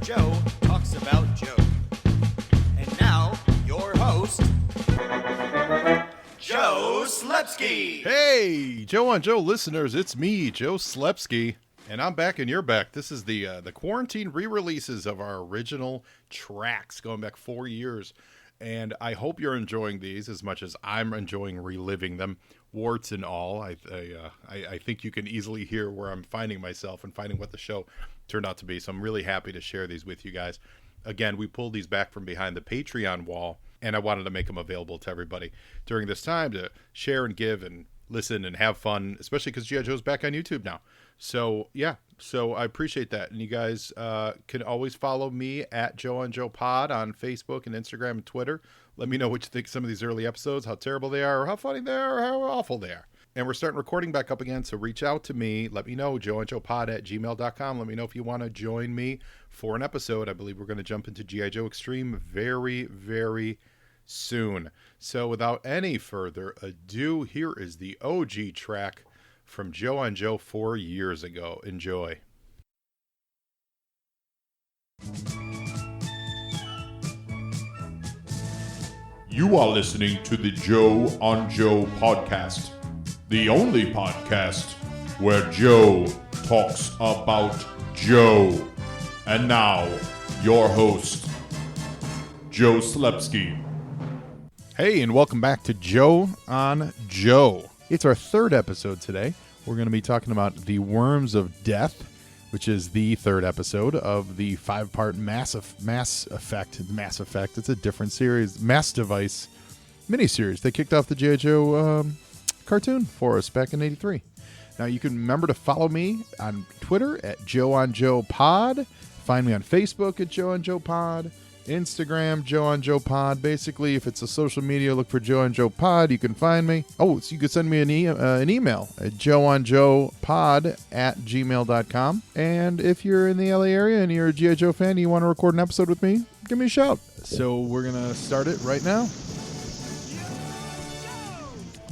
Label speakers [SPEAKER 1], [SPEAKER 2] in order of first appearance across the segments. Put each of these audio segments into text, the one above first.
[SPEAKER 1] Joe talks about Joe. And now, your host, Joe Slepsky.
[SPEAKER 2] Hey, Joe on Joe listeners, it's me, Joe Slepsky, and I'm back and you're back. This is the quarantine re-releases of our original tracks going back 4 years, and I hope you're enjoying these as much as I'm enjoying reliving them, warts and all. I think you can easily hear where I'm finding myself and finding what the show turned out to be, so I'm really happy to share these with you guys. Again, we pulled these back from behind the Patreon wall, and I wanted to make them available to everybody during this time to share and give and listen and have fun, especially because G.I. Joe's back on YouTube now. So, yeah, so I appreciate that. And you guys can always follow me at Joe on Joe Pod on Facebook and Instagram and Twitter. Let me know what you think of some of these early episodes, how terrible they are, or how funny they are, or how awful they are. And we're starting recording back up again, so reach out to me. Let me know, joeandjoepod@gmail.com. Let me know if you want to join me for an episode. I believe we're going to jump into G.I. Joe Extreme very, very soon. So without any further ado, here is the OG track from Joe on Joe 4 years ago. Enjoy.
[SPEAKER 3] You are listening to the Joe on Joe podcast, the only podcast where Joe talks about Joe. And now, your host, Joe Slepsky.
[SPEAKER 2] Hey, and welcome back to Joe on Joe. It's our third episode today. We're going to be talking about The Worms of Death, which is the third episode of the 5-part Mass Effect. It's a different series. Mass Device miniseries. They kicked off the G.I. Joe cartoon for us back in '83. Now, you can remember to follow me on Twitter at Joe on Joe Pod. Find me on Facebook at Joe on Joe Pod. Instagram, Joe on Joe Pod. Basically, if it's a social media, look for Joe on Joe Pod. You can find me. Oh, so you can send me an email at joeonjoepod@gmail.com. And if you're in the LA area and you're a G.I. Joe fan and you want to record an episode with me, give me a shout. So we're going to start it right now.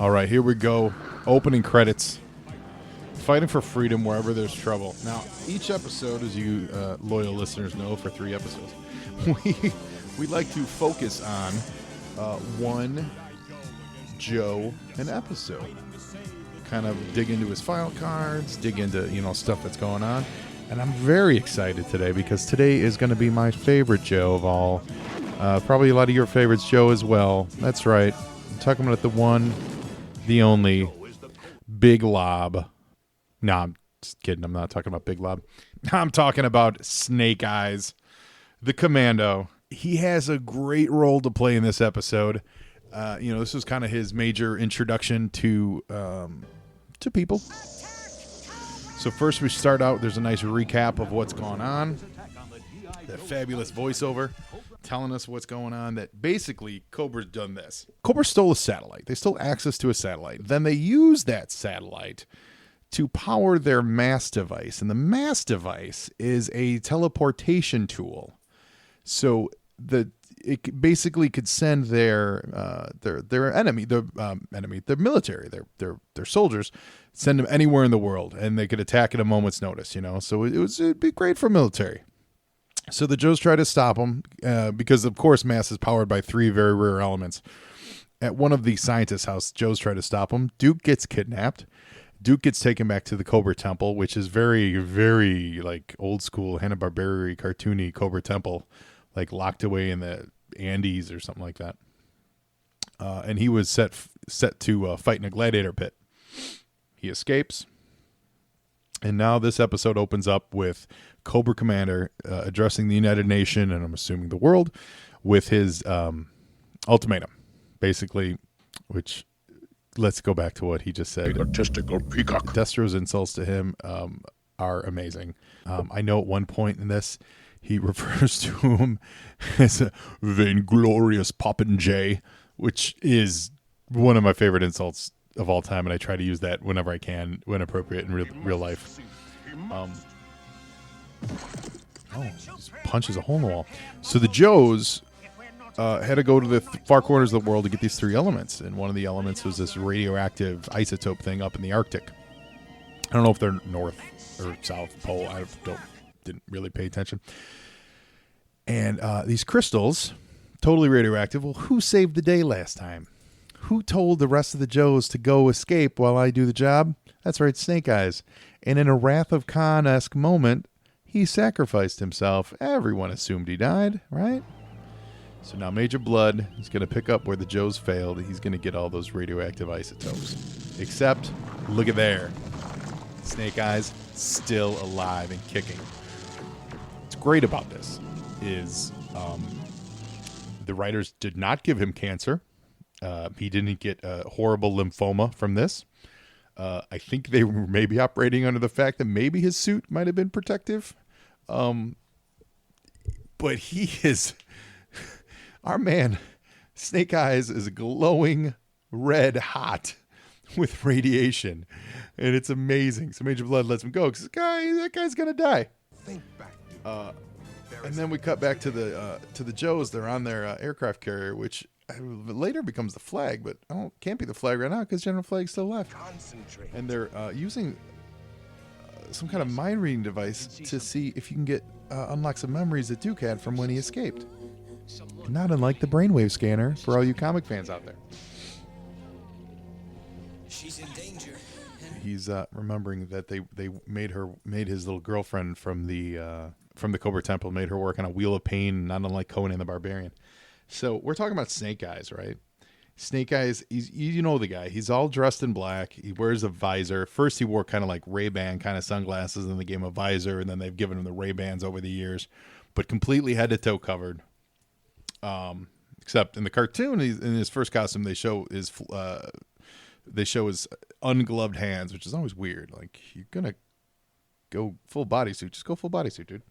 [SPEAKER 2] All right, here we go. Opening credits. Fighting for freedom wherever there's trouble. Now, each episode, as you loyal listeners know, for 3 episodes, we like to focus on one Joe an episode. Kind of dig into his file cards, dig into stuff that's going on. And I'm very excited today because today is going to be my favorite Joe of all. Probably a lot of your favorites, Joe, as well. That's right. I'm talking about the one, the only, Big Lob. No, I'm just kidding. I'm not talking about Big Lob. I'm talking about Snake Eyes, the Commando. He has a great role to play in this episode. This was kind of his major introduction to people. So first we start out, there's a nice recap of what's going on. That fabulous voiceover telling us what's going on, that basically Cobra's done this. Cobra stole a satellite. They stole access to a satellite. Then they use that satellite to power their mass device. And the mass device is a teleportation tool. So it basically could send their enemy, their military, their soldiers, send them anywhere in the world, and they could attack at a moment's notice. So it'd be great for military. So the Joes try to stop them because, of course, mass is powered by 3 very rare elements. At one of the scientists' house, Joes try to stop them. Duke gets kidnapped. Duke gets taken back to the Cobra Temple, which is very, very like old school Hanna-Barbera cartoony Cobra Temple, like locked away in the Andes or something like that. And he was set to fight in a gladiator pit. He escapes. And now this episode opens up with Cobra Commander addressing the United Nations, and I'm assuming the world, with his ultimatum, basically, which... Let's go back to what he just said.
[SPEAKER 3] Egotistical peacock.
[SPEAKER 2] Destro's insults to him are amazing. I know at one point in this, he refers to him as a vainglorious popinjay, which is one of my favorite insults of all time, and I try to use that whenever I can, when appropriate in real life. Just punches a hole in the wall. So the Joes had to go to the far corners of the world to get these 3 elements, and one of the elements was this radioactive isotope thing up in the Arctic. I don't know if they're north or south pole. I didn't really pay attention. And these crystals, totally radioactive. Well, who saved the day last time? Who told the rest of the Joes to go escape while I do the job? That's right, Snake Eyes. And in a Wrath of Khan-esque moment, he sacrificed himself. Everyone assumed he died, right? So now Major Blood is going to pick up where the Joes failed. He's going to get all those radioactive isotopes. Except, look at there. Snake Eyes still alive and kicking. What's great about this is the writers did not give him cancer. He didn't get a horrible lymphoma from this. I think they were maybe operating under the fact that maybe his suit might have been protective. But he is... Our man, Snake Eyes, is glowing red hot with radiation. And it's amazing. So Major Blood lets him go because that guy's going to die. And then we cut back to the Joes. They're on their aircraft carrier, which later becomes the Flag, but can't be the Flag right now because General Flag's still left. Concentrate. And they're using some kind of mind reading device to see if you can get unlock some memories that Duke had from when he escaped. Not unlike the brainwave scanner for all you comic fans out there.
[SPEAKER 4] She's in danger.
[SPEAKER 2] He's remembering that they made his little girlfriend from the Cobra Temple, made her work on a wheel of pain, not unlike Conan the Barbarian. So we're talking about Snake Eyes, right? Snake Eyes, you know the guy. He's all dressed in black. He wears a visor. First he wore kind of like Ray-Ban kind of sunglasses, and then they gave him a visor, and then they've given him the Ray-Bans over the years, but completely head to toe covered. Except in the cartoon, in his first costume, they show his ungloved hands, which is always weird. Like, you're gonna go full bodysuit, just go full bodysuit, dude.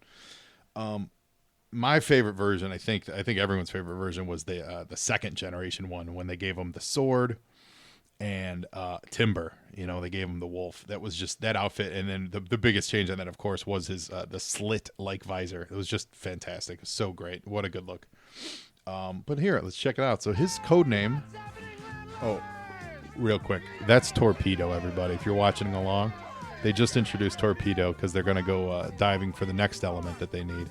[SPEAKER 2] My favorite version, I think everyone's favorite version was the second generation one when they gave him the sword and Timber. You know, they gave him the wolf. That was just that outfit, and then the biggest change on that, of course, was his the slit like visor. It was just fantastic. It was so great. What a good look. But here, let's check it out. So his code name, real quick, that's Torpedo, everybody. If you're watching along, they just introduced Torpedo because they're going to go diving for the next element that they need.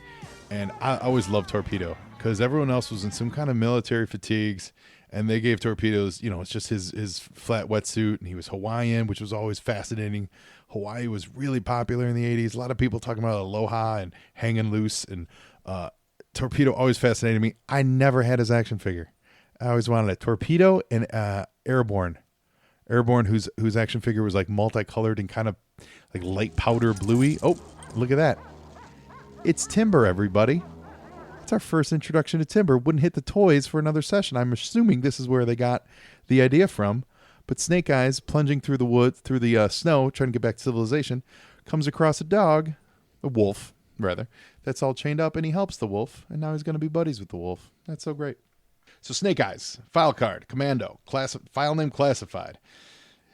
[SPEAKER 2] And I always loved Torpedo because everyone else was in some kind of military fatigues, and they gave Torpedo's, it's just his flat wetsuit, and he was Hawaiian, which was always fascinating. Hawaii was really popular in the 80s. A lot of people talking about Aloha and hanging loose, and Torpedo always fascinated me. I never had his action figure. I always wanted a Torpedo and Airborne, whose action figure was like multicolored and kind of like light powder bluey. Oh, look at that. It's Timber, everybody. It's our first introduction to Timber. Wouldn't hit the toys for another session. I'm assuming this is where they got the idea from. But Snake Eyes, plunging through the woods, through the snow, trying to get back to civilization, comes across a wolf, that's all chained up, and he helps the wolf, and now he's going to be buddies with the wolf. That's so great. So Snake Eyes, file card, commando, file name classified,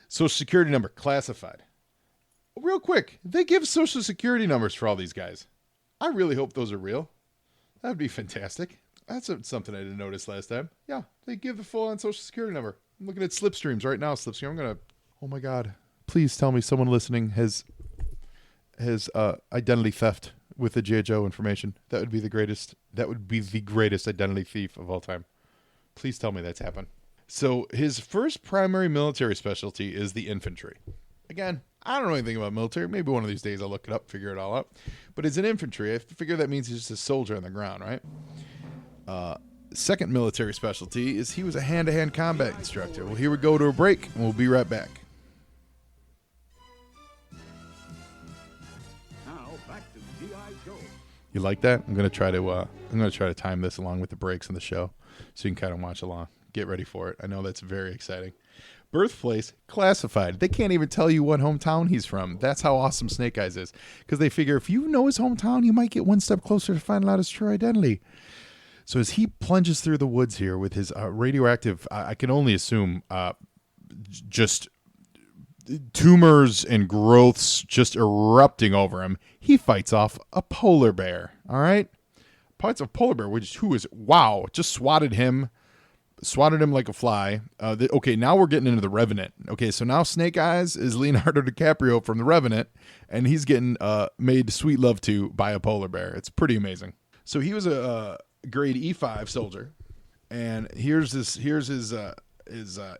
[SPEAKER 2] social security number classified. Real quick, they give social security numbers for all these guys. I really hope those are real. That would be fantastic. That's something I didn't notice last time. Yeah, they give the full-on social security number. I'm looking at Slipstreams right now. Slipstream. Oh my God. Please tell me someone listening has identity theft with the G.I. Joe information. That would be the greatest. That would be the greatest identity thief of all time. Please tell me that's happened. So his first primary military specialty is the infantry. Again, I don't know anything about military. Maybe one of these days I'll look it up, figure it all out. But as an infantry, I figure that means he's just a soldier on the ground, right? Second military specialty is he was a hand-to-hand combat instructor. Well, here we go to a break, and we'll be right back.
[SPEAKER 5] Now back to G.I. Joe.
[SPEAKER 2] You like that? I'm gonna try to time this along with the breaks in the show, so you can kind of watch along. Get ready for it. I know that's very exciting. Birthplace classified. They can't even tell you what hometown he's from. That's how awesome Snake Eyes is, because they figure if you know his hometown, you might get one step closer to finding out his true identity. So as he plunges through the woods here with his radioactive, I can only assume, just tumors and growths just erupting over him, he fights off a polar bear. All right, fights a polar bear, just swatted him like a fly. Okay, now we're getting into the Revenant. Okay, so now Snake Eyes is Leonardo DiCaprio from the Revenant, and he's getting made sweet love to by a polar bear. It's pretty amazing. So he was a grade E5 soldier, and here's his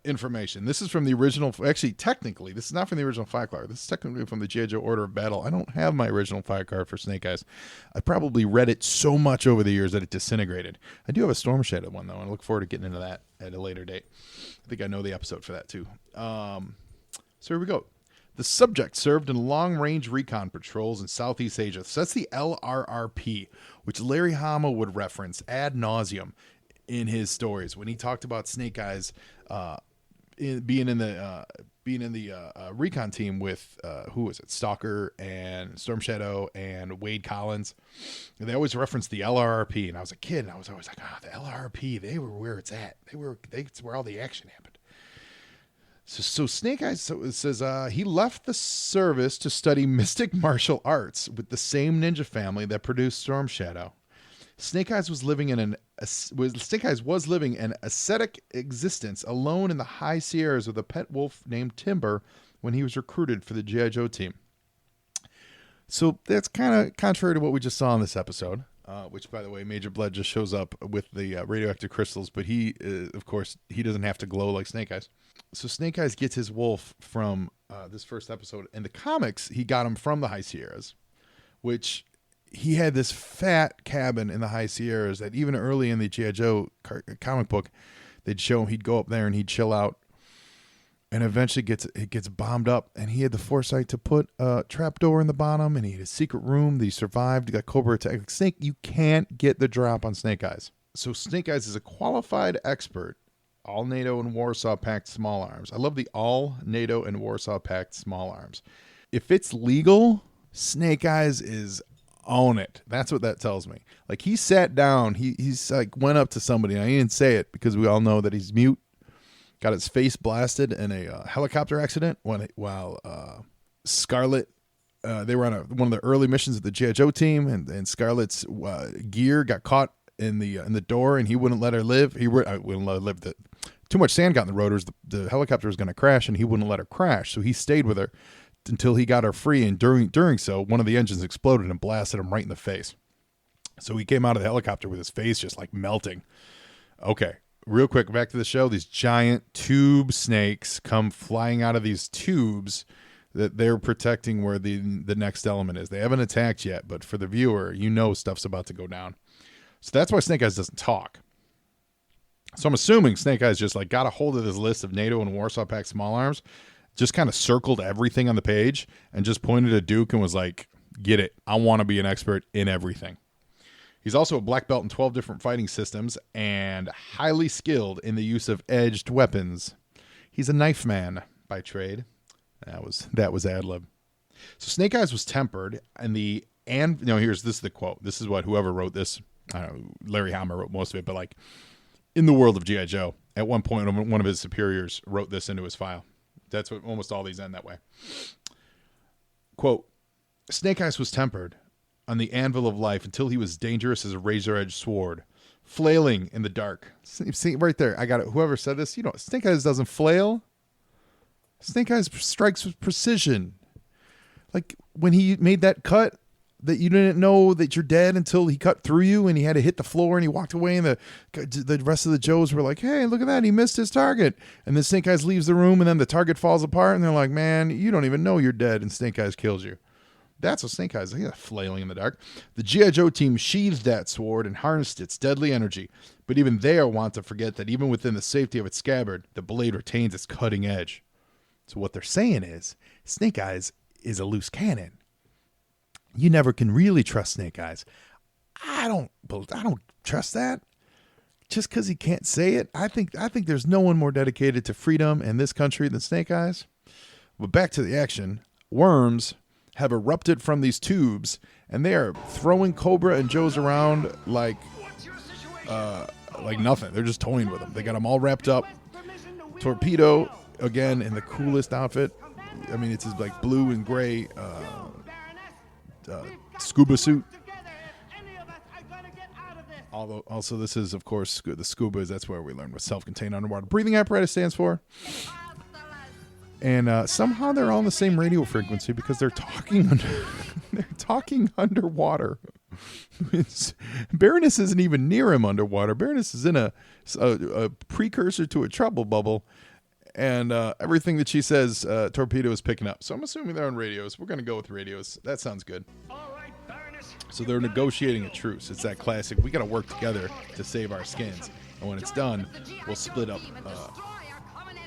[SPEAKER 2] information. This is from the original. Actually, technically, this is not from the original fight card. This is technically from the G.I. Joe Order of Battle. I don't have my original fight card for Snake Eyes. I probably read it so much over the years that it disintegrated. I do have a Storm Shadow one, though, and I look forward to getting into that at a later date. I think I know the episode for that, too. So here we go. The subject served in long-range recon patrols in Southeast Asia. So that's the LRRP, which Larry Hama would reference ad nauseum in his stories when he talked about Snake Eyes being in the recon team with who was it, Stalker and Storm Shadow and Wade Collins. And they always referenced the LRRP, and I was a kid, and I was always like, the LRRP, they were where it's at. It's where all the action happened. So Snake Eyes it says he left the service to study mystic martial arts with the same ninja family that produced Storm Shadow. Snake Eyes was living an ascetic existence alone in the high Sierras with a pet wolf named Timber when he was recruited for the G.I. Joe team. So that's kind of contrary to what we just saw in this episode, which, by the way, Major Blood just shows up with the radioactive crystals, but he, of course, he doesn't have to glow like Snake Eyes. So Snake Eyes gets his wolf from this first episode. In the comics, he got him from the High Sierras, which he had this fat cabin in the High Sierras that even early in the G.I. Joe comic book, they'd show him he'd go up there and he'd chill out. And eventually it gets bombed up, and he had the foresight to put a trapdoor in the bottom, and he had a secret room that he survived. He got Cobra attack. Snake, you can't get the drop on Snake Eyes. So Snake Eyes is a qualified expert. All NATO and Warsaw Pact small arms. I love the all NATO and Warsaw Pact small arms. If it's legal, Snake Eyes is on it. That's what that tells me. Like, he sat down, he's like went up to somebody, and I didn't say it because we all know that he's mute. Got his face blasted in a helicopter accident while Scarlet, they were on one of the early missions of the G.I. Joe team, and Scarlet's gear got caught in the door, and he wouldn't let her live. He wouldn't let her live. Too much sand got in the rotors. The helicopter was going to crash, and he wouldn't let her crash. So he stayed with her until he got her free. And during so, one of the engines exploded and blasted him right in the face. So he came out of the helicopter with his face just like melting. Okay, real quick, back to the show. These giant tube snakes come flying out of these tubes that they're protecting where the next element is. They haven't attacked yet, but for the viewer, you know stuff's about to go down. So that's why Snake Eyes doesn't talk. So I'm assuming Snake Eyes just like got a hold of this list of NATO and Warsaw Pact small arms, just kind of circled everything on the page and just pointed at Duke and was like, get it. I want to be an expert in everything. He's also a black belt in 12 different fighting systems and highly skilled in the use of edged weapons. He's a knife man by trade. That was ad lib. So Snake Eyes was tempered, and this is the quote. This is what whoever wrote this, I don't know, Larry Hama wrote most of it, but like in the world of G.I. Joe, at one point one of his superiors wrote this into his file. That's what almost all these end that way. Quote, Snake Eyes was tempered on the anvil of life until he was dangerous as a razor-edged sword, flailing in the dark. See right there, I got it. Whoever said this, Snake Eyes doesn't flail. Snake Eyes strikes with precision. Like when he made that cut that you didn't know that you're dead until he cut through you and he had to hit the floor and he walked away, and the rest of the Joes were like, hey, look at that, he missed his target. And then Snake Eyes leaves the room and then the target falls apart and they're like, man, you don't even know you're dead, and Snake Eyes kills you. That's what Snake Eyes is. He's flailing in the dark. The G.I. Joe team sheathed that sword and harnessed its deadly energy, but even they are wont to forget that even within the safety of its scabbard, the blade retains its cutting edge. So what they're saying is Snake Eyes is a loose cannon. You never can really trust Snake Eyes. I don't trust that. Just because he can't say it, I think there's no one more dedicated to freedom in this country than Snake Eyes. But back to the action. Worms have erupted from these tubes, and they are throwing Cobra and Joes around like nothing. They're just toying with them. They got them all wrapped up. Torpedo, again, in the coolest outfit. I mean, it's his like blue and gray scuba suit. Although, also, this is, of course, the scuba. That's where we learn what self-contained underwater breathing apparatus stands for. And somehow they're all on the same radio frequency because they're talking underwater. Baroness isn't even near him underwater. Baroness is in a precursor to a trouble bubble, and everything that she says, Torpedo is picking up. So I'm assuming they're on radios. We're going to go with radios. That sounds good.
[SPEAKER 5] All right, Baroness.
[SPEAKER 2] So they're negotiating a truce. It's that classic, we got to work together to save our skins. And when it's done, we'll split up.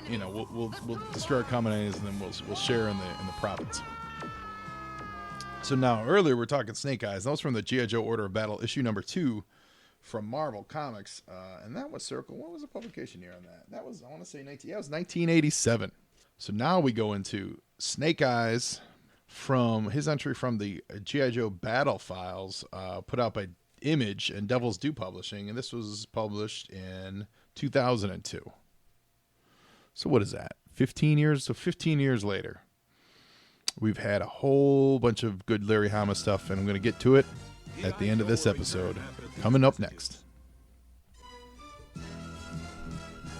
[SPEAKER 2] We'll destroy our common enemies, and then we'll share in the profits. So now, earlier we're talking Snake Eyes. That was from the G.I. Joe Order of Battle, issue number 2 from Marvel Comics. And that was Circle. What was the publication year on that? That was, I want to say, it was 1987. So now we go into Snake Eyes from his entry from the G.I. Joe Battle Files, put out by Image and Devil's Due Publishing. And this was published in 2002. So what is that? 15 years? So 15 years later. We've had a whole bunch of good Larry Hama stuff, and I'm going to get to it at the end of this episode. Coming up next.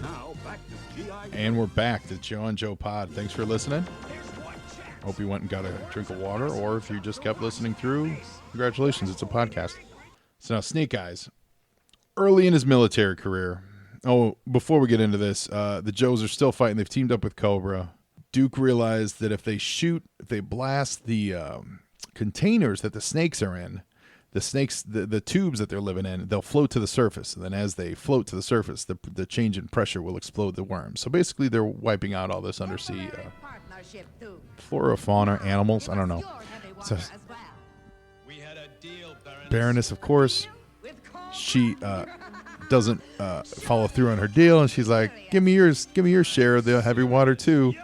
[SPEAKER 5] Now back to G.I.
[SPEAKER 2] And we're back to Joe on Joe Pod. Thanks for listening. Hope you went and got a drink of water, or if you just kept listening through, congratulations, it's a podcast. So now, Snake Eyes. Early in his military career. Oh, before we get into this, the Joes are still fighting. They've teamed up with Cobra. Duke realized that if they blast the containers that the snakes are in, the tubes that they're living in, they'll float to the surface. And then as they float to the surface, the change in pressure will explode the worms. So basically, they're wiping out all this undersea flora, fauna, animals. I don't know. So, Baroness, of course, she doesn't follow through on her deal, and she's like, give me your share of the heavy water too.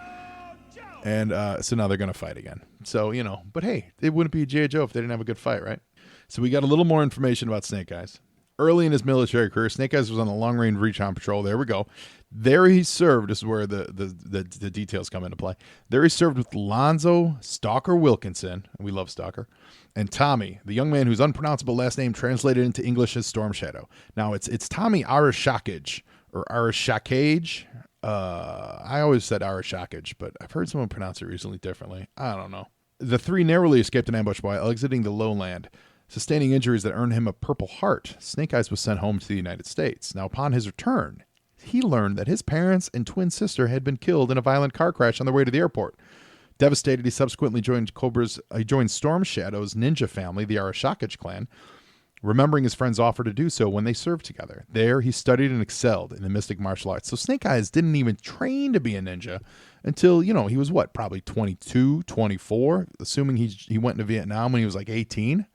[SPEAKER 2] And so now they're going to fight again. So, but hey, it wouldn't be G.I. Joe if they didn't have a good fight, right? So we got a little more information about Snake Eyes. Early in his military career, Snake Eyes was on the long-range recon patrol. There we go. There he served. This is where the details come into play. There he served with Lonzo Stalker Wilkinson. We love Stalker. And Tommy, the young man whose unpronounceable last name translated into English as Storm Shadow. Now, it's Tommy Arashakage, or Arashakage. I always said Arashakage, but I've heard someone pronounce it recently differently. I don't know. The three narrowly escaped an ambush while exiting the lowland, sustaining injuries that earned him a Purple Heart. Snake Eyes was sent home to the United States. Now, upon his return, he learned that his parents and twin sister had been killed in a violent car crash on their way to the airport. Devastated, he subsequently joined Storm Shadow's ninja family, the Arashakage clan, remembering his friend's offer to do so when they served together. There, he studied and excelled in the mystic martial arts. So Snake Eyes didn't even train to be a ninja until, he was probably 22, 24, assuming he went into Vietnam when he was like 18.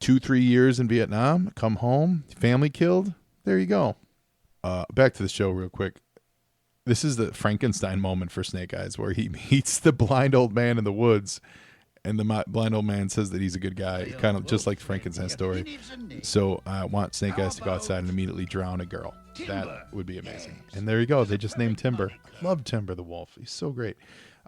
[SPEAKER 2] 2-3 years in Vietnam, come home, family killed. There you go. Back to the show real quick. This is the Frankenstein moment for Snake Eyes, where he meets the blind old man in the woods, and the blind old man says that he's a good guy, kind of just like Frankenstein's story. So I want Snake Eyes to go outside and immediately drown a girl. That would be amazing. And there you go. They just named Timber. Love Timber the wolf. He's so great.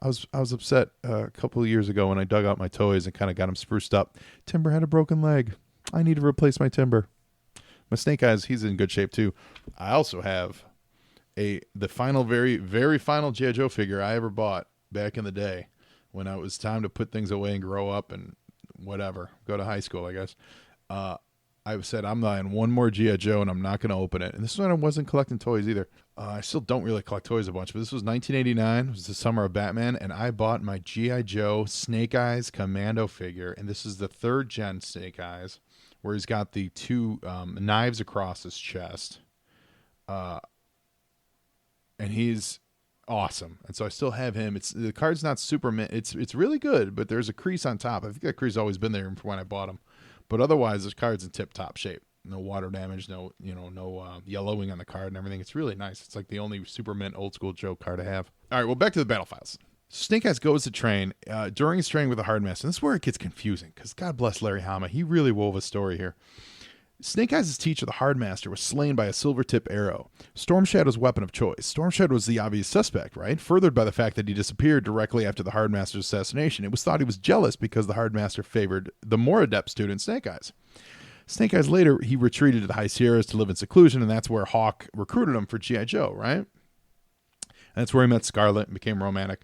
[SPEAKER 2] I was upset a couple of years ago when I dug out my toys and kind of got him spruced up. Timber had a broken leg. I need to replace my Timber. My Snake Eyes, he's in good shape too. I also have the final, very, very final G.I. Joe figure I ever bought back in the day when it was time to put things away and grow up and whatever, go to high school, I guess. I said, I'm buying one more G.I. Joe and I'm not going to open it. And this is when I wasn't collecting toys either. I still don't really collect toys a bunch, but this was 1989. It was the summer of Batman, and I bought my G.I. Joe Snake Eyes Commando figure. And this is the 3rd gen Snake Eyes, where he's got the 2 knives across his chest. And he's awesome. And so I still have him. The card's not super mint. It's really good, but there's a crease on top. I think that crease has always been there from when I bought him. But otherwise, this card's in tip-top shape. No water damage, no yellowing on the card and everything. It's really nice. It's like the only super mint old school Joe card I have. All right, well, back to the Battle Files. Snake Eyes goes to train. During his training with the Hardmaster, and this is where it gets confusing, because God bless Larry Hama. He really wove a story here. Snake Eyes' teacher, the Hardmaster, was slain by a silver-tip arrow, Storm Shadow's weapon of choice. Storm Shadow was the obvious suspect, right? Furthered by the fact that he disappeared directly after the Hardmaster's assassination. It was thought he was jealous because the Hardmaster favored the more adept student, Snake Eyes. Snake Eyes later, he retreated to the High Sierras to live in seclusion, and that's where Hawk recruited him for G.I. Joe, right? And that's where he met Scarlet and became romantic.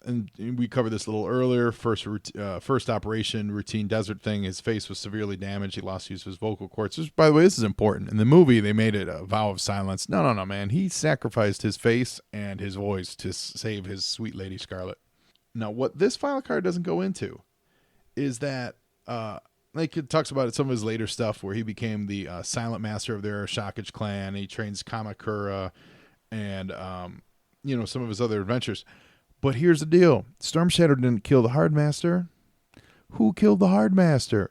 [SPEAKER 2] and we covered this a little earlier. First operation, routine desert thing. His face was severely damaged. He lost use of his vocal cords. Which, by the way, this is important. In the movie, they made it a vow of silence. No, man. He sacrificed his face and his voice to save his sweet lady Scarlet. Now, what this file card doesn't go into is that, like it talks about some of his later stuff where he became the silent master of their Arashikage clan. He trains Kamakura and, some of his other adventures. But here's the deal. Storm Shadow didn't kill the Hard Master. Who killed the Hard Master?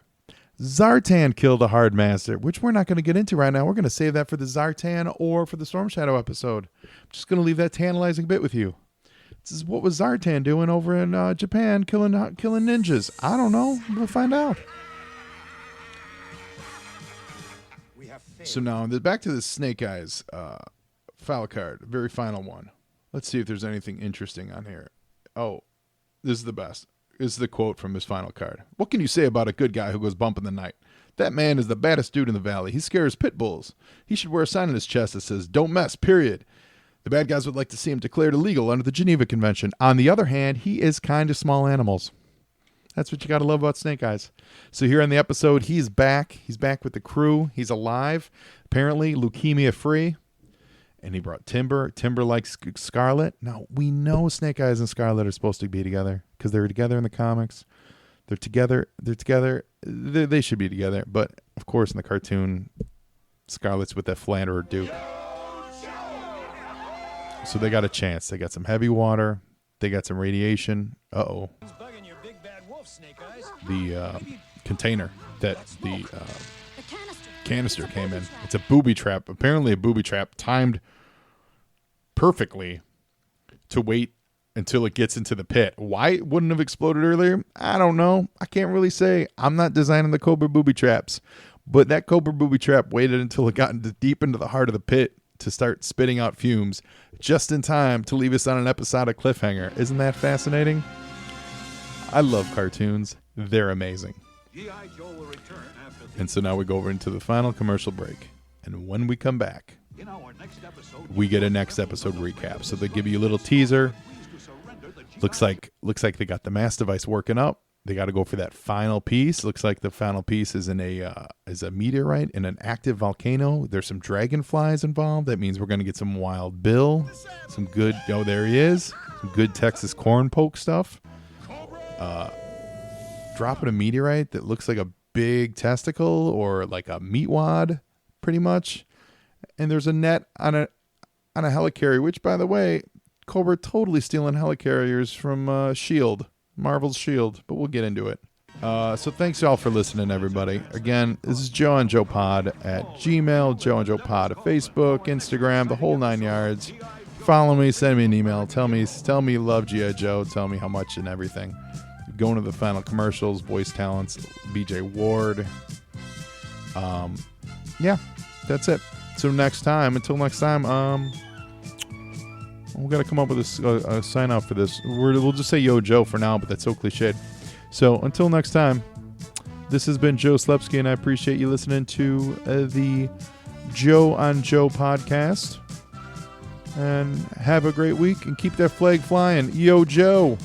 [SPEAKER 2] Zartan killed the Hard Master, which we're not going to get into right now. We're going to save that for the Zartan or for the Storm Shadow episode. I'm just going to leave that tantalizing bit with you. This is what was Zartan doing over in Japan, killing ninjas. I don't know. We'll find out. So now, back to the Snake Eyes file card, very final one. Let's see if there's anything interesting on here. Oh, this is the best. This is the quote from his final card. What can you say about a good guy who goes bump in the night? That man is the baddest dude in the valley. He scares pit bulls. He should wear a sign on his chest that says, "Don't mess, period." The bad guys would like to see him declared illegal under the Geneva Convention. On the other hand, he is kind to small animals. That's what you got to love about Snake Eyes. So here on the episode, he's back. He's back with the crew. He's alive. Apparently, leukemia free. And he brought Timber. Timber likes Scarlet. Now, we know Snake Eyes and Scarlet are supposed to be together because they were together in the comics. They're together. They should be together. But, of course, in the cartoon, Scarlet's with that Flanderer Duke. So they got a chance. They got some heavy water. They got some radiation. Uh-oh. The container that the canister came in. It's a booby trap. Apparently a booby trap timed perfectly to wait until it gets into the pit. Why it wouldn't have exploded earlier? I don't know. I can't really say. I'm not designing the Cobra booby traps. But that Cobra booby trap waited until it got deep into the heart of the pit to start spitting out fumes just in time to leave us on an episodic cliffhanger. Isn't that fascinating? I love cartoons. They're amazing. And so now we go over into the final commercial break. And when we come back, we get a next episode recap. So they give you a little teaser. Looks like they got the mass device working up. They got to go for that final piece. Looks like the final piece is in a meteorite in an active volcano. There's some dragonflies involved. That means we're going to get some Wild Bill, some good. Oh, there he is. Some good Texas corn poke stuff. Dropping a meteorite that looks like a big testicle or like a meat wad, pretty much. And there's a net on a helicarrier, which, by the way, Cobra totally stealing helicarriers from S.H.I.E.L.D., Marvel's S.H.I.E.L.D., but we'll get into it. So thanks y'all for listening, everybody. Again, this is Joe and Joe Pod at Gmail, Joe and Joe Pod at Facebook, Instagram, the whole 9 yards. Follow me, send me an email, tell me you love G.I. Joe, tell me how much and everything. Going to the final commercials, voice talents, BJ Ward. Yeah, that's it. So until next time, we got to come up with a sign out for this. We'll just say Yo Joe for now, but that's so cliched. So until next time, this has been Joe Slepsky, and I appreciate you listening to the Joe on Joe podcast. And have a great week, and keep that flag flying. Yo Joe!